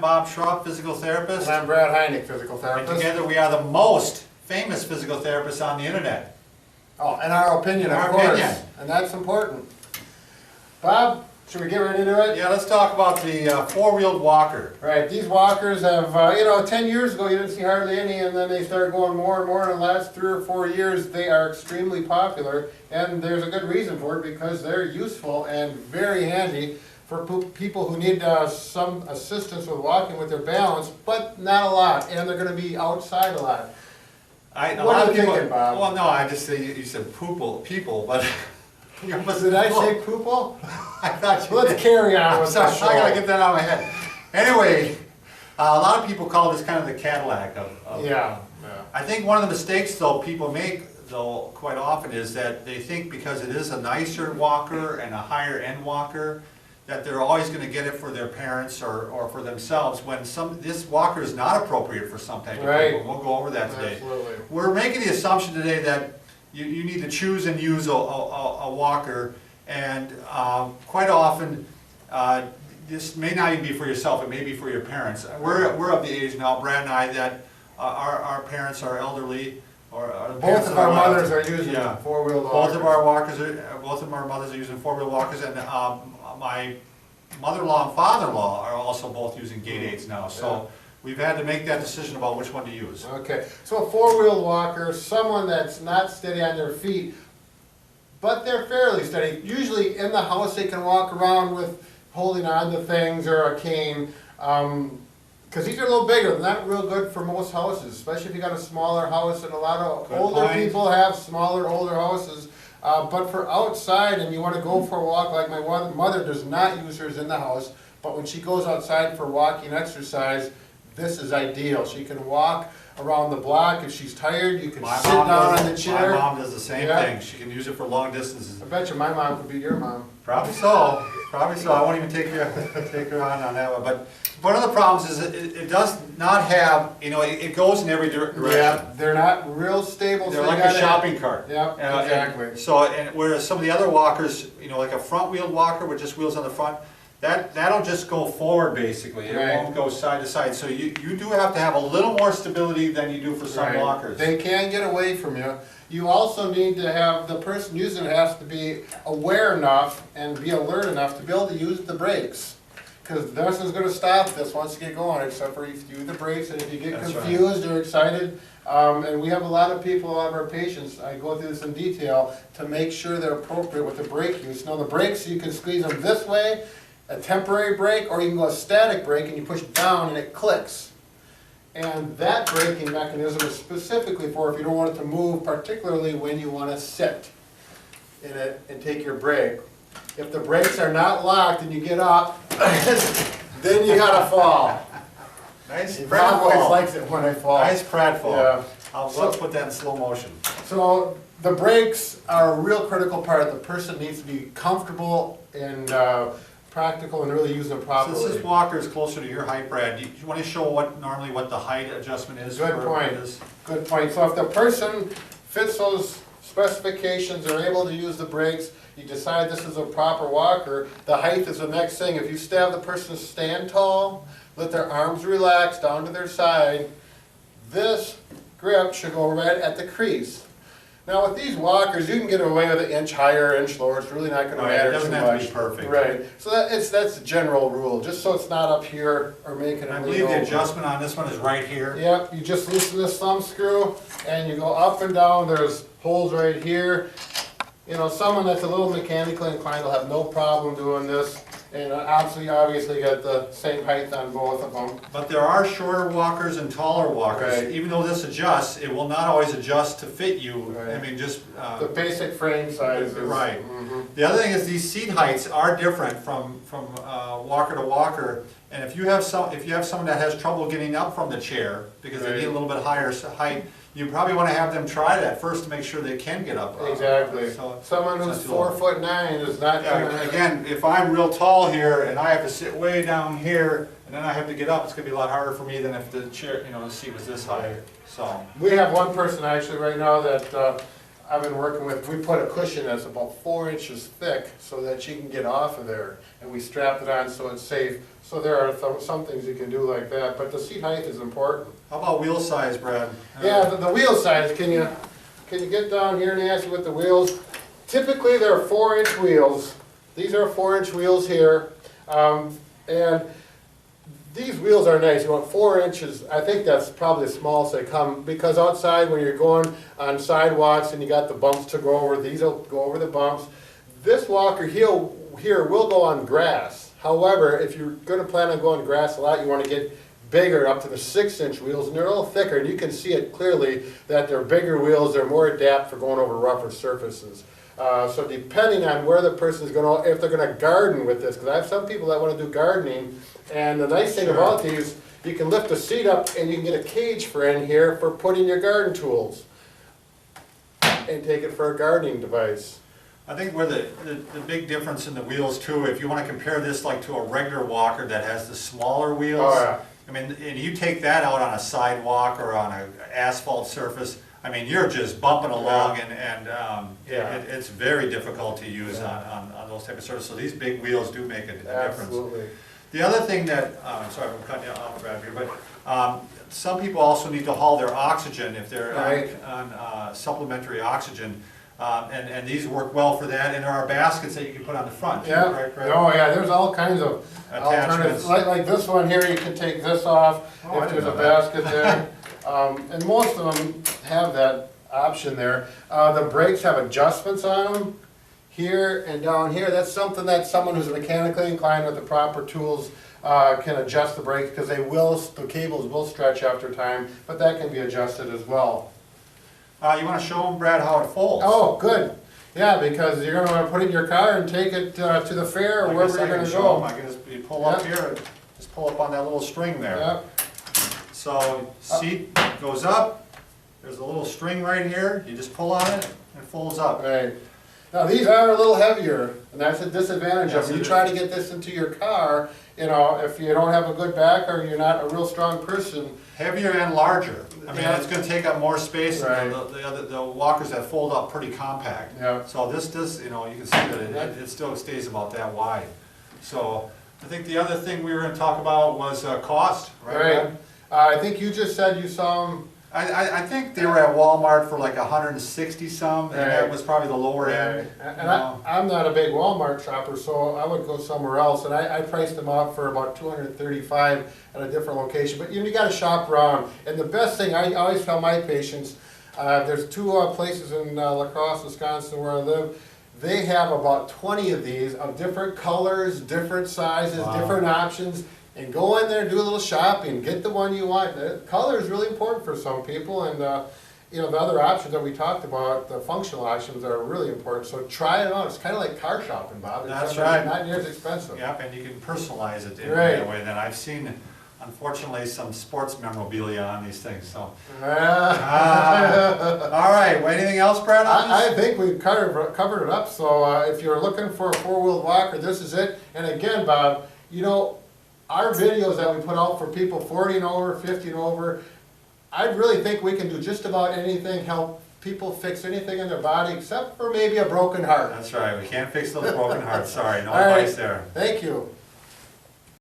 Bob Schrupp, physical therapist. And I'm Brad Heineck, physical And therapist. together we are the most famous physical therapists on the internet. Oh, in our opinion, In of our course. opinion. And that's important. Bob, should we get right into it? Yeah, let's talk about the four-wheeled walker. Right, these walkers have, 10 years ago you didn't see hardly any, and then they started going more and more. In the last 3 or 4 years, they are extremely popular, and there's a good reason for it because they're useful and very handy for people who need some assistance with walking with their balance, but not a lot, and they're going to be outside a lot. What are you thinking, Bob? Well, no, I just say you said people, but you almost Did I say poople? I thought you Let's did. carry on I'm with sorry, the show. I gotta get that out of my head. Anyway, a lot of people call this kind of the Cadillac of Yeah. I think one of the mistakes though people make though quite often is that they think because it is a nicer walker and a higher end walker that they're always going to get it for their parents or for themselves when this walker is not appropriate for some type of Right. people. We'll go over that today. Absolutely. We're making the assumption today that you need to choose and use a walker, and quite often this may not even be for yourself, it may be for your parents. We're of the age now, Brad and I, that our parents are elderly, or Both of our mothers are using four-wheel walkers. Both of our mothers are using four-wheel walkers, and my mother-in-law and father-in-law are also both using gait aids now. So we've had to make that decision about which one to use. Okay, so a four-wheel walker, someone that's not steady on their feet, but they're fairly steady. Usually in the house they can walk around with holding on to things or a cane. Because these are a little bigger, they're not real good for most houses, especially if you got a smaller house, and a lot of older people have smaller, older houses. But for outside and you want to go for a walk, like my mother does not use hers in the house, but when she goes outside for walking exercise, this is ideal. She can walk around the block. If she's tired, you can sit down on the chair. My mom does the same thing. She can use it for long distances. I bet you my mom could be your mom. Probably so. Probably so. I won't even take her on that one. But one of the problems is it does not have, it goes in every direction. Yeah, they're not real stable. They're so like a shopping cart. Yeah, exactly. Whereas some of the other walkers, like a front-wheeled walker with just wheels on the front, that'll just go forward basically. It won't go side to side. So you do have to have a little more stability than you do for some walkers. They can get away from you. You also need to have, the person using it has to be aware enough and be alert enough to be able to use the brakes. Because nothing's going to stop this once you get going, except for if you use the brakes, and if you get confused or excited. And we have a lot of people, a lot of our patients, I go through this in detail, to make sure they're appropriate with the brake use. Now the brakes, you can squeeze them this way, a temporary brake, or you can go a static brake and you push down and it clicks. And that braking mechanism is specifically for if you don't want it to move, particularly when you want to sit in it and take your brake. If the brakes are not locked and you get up, then you gotta fall. Nice He pratfall. always likes it when I fall. Nice pratfall. Yeah. Let's put that in slow motion. So the brakes are a real critical part. The person needs to be comfortable and practical and really use them properly. Since this walker is closer to your height, Brad, do you want to show normally what the height adjustment is? Good point. Good point. So if the person fits those specifications, are able to use the brakes, you decide this is a proper walker, the height is the next thing. If you have the person stand tall, let their arms relax down to their side, this grip should go right at the crease. Now with these walkers, you can get away with an inch higher, inch lower. It's really not going to matter too much. It doesn't have to be perfect. Right. So that's the general rule, just so it's not up here or making it. I believe the adjustment on this one is right here. Yep. You just loosen this thumb screw and you go up and down. There's holes right here. Someone that's a little mechanically inclined will have no problem doing this. And obviously got the same height on both of them. But there are shorter walkers and taller walkers. Right. Even though this adjusts, it will not always adjust to fit you. Right. I mean, just the basic frame size is right. Mm-hmm. The other thing is these seat heights are different from walker to walker. And if you have someone that has trouble getting up from the chair because they need a little bit higher height, you probably want to have them try that first to make sure they can get up. Exactly. Someone who's 4'9" is not going to. Again, if I'm real tall here and I have to sit way down here and then I have to get up, it's going to be a lot harder for me than if the chair, the seat was this high. So we have one person actually right now that I've been working with, we put a cushion that's about 4 inches thick so that she can get off of there. And we strapped it on so it's safe. So there are some things you can do like that, but the seat height is important. How about wheel size, Brad? Yeah, the wheel size, can you get down here, Nancy, with the wheels? Typically, they're 4-inch wheels. These are 4-inch wheels here. And these wheels are nice. You want 4 inches. I think that's probably the smallest they come, because outside when you're going on sidewalks and you got the bumps to go over, these will go over the bumps. This walker here will go on grass. However, if you're going to plan on going grass a lot, you want to get bigger, up to the 6-inch wheels, and they're a little thicker, and you can see it clearly that they're bigger wheels. They're more adapt for going over rougher surfaces. So depending on where the person's going to, if they're going to garden with this, because I have some people that want to do gardening, and the nice thing about these, you can lift the seat up and you can get a cage for in here for putting your garden tools, and take it for a gardening device. I think where the big difference in the wheels too, if you want to compare this like to a regular walker that has the smaller wheels, Oh, yeah. I mean, and you take that out on a sidewalk or on an asphalt surface, I mean, you're just bumping along, and it's very difficult to use on those type of surfaces. So these big wheels do make a difference. Absolutely. The other thing that, sorry, I'm cutting you off, Brad, here, but some people also need to haul their oxygen if they're on supplementary oxygen. And these work well for that, and there are baskets that you can put on the front too, Yeah. right, Brad? Oh yeah, there's all kinds of Attachments. alternatives. Like this one here, you can take this off Oh, I if didn't there's a know that. basket there. And most of them have that option there. The brakes have adjustments on them, here and down here. That's something that someone who's mechanically inclined with the proper tools can adjust the brakes, because the cables will stretch after time, but that can be adjusted as well. You want to show them, Brad, how it folds? Oh, good. Yeah, because you're going to want to put it in your car and take it to the fair or I wherever guess you're I can going to show go. them. I can just you pull up here, and just pull up on that little string there. Yep. So seat goes up, there's a little string right here, you just pull on it, and it folds up. Right. Now, these are a little heavier, and that's a disadvantage Yes, of them. it You is. try to get this into your car, you know, if you don't have a good back or you're not a real strong person. Heavier and larger. I mean, Yeah. it's gonna take up more space Right. than the walkers that fold up pretty compact. Yeah. So this, you know, you can see that it still stays about that wide. So, I think the other thing we were gonna talk about was cost, right? Right. Brad? I think you just said you saw them. I think they were at Walmart for like 160 some, and that Right. was probably the lower end. And I'm not a big Walmart shopper, so I would go somewhere else, and I priced them out for about $235 at a different location. But you gotta shop around, and the best thing, I always tell my patients, there's two places in La Crosse, Wisconsin where I live. They have about 20 of these of different colors, different sizes, Wow. different options. And go in there and do a little shopping, get the one you want. The color is really important for some people, and you know, the other options that we talked about, the functional options are really important. So try it out. It's kind of like car shopping, Bob. That's Except right. Not near as expensive. Yep, and you can personalize it in Right. that way. And then I've seen, unfortunately, some sports memorabilia on these things, so. Ah. All right, well, anything else, Brad, on I this? think we've covered it up. So if you're looking for a four-wheeled walker, this is it. And again, Bob, you know, our videos that we put out for people 40 and over, 50 and over, I really think we can do just about anything, help people fix anything in their body except for maybe a broken heart. That's right, we can't fix those broken hearts, sorry, no All right. advice there. Thank you.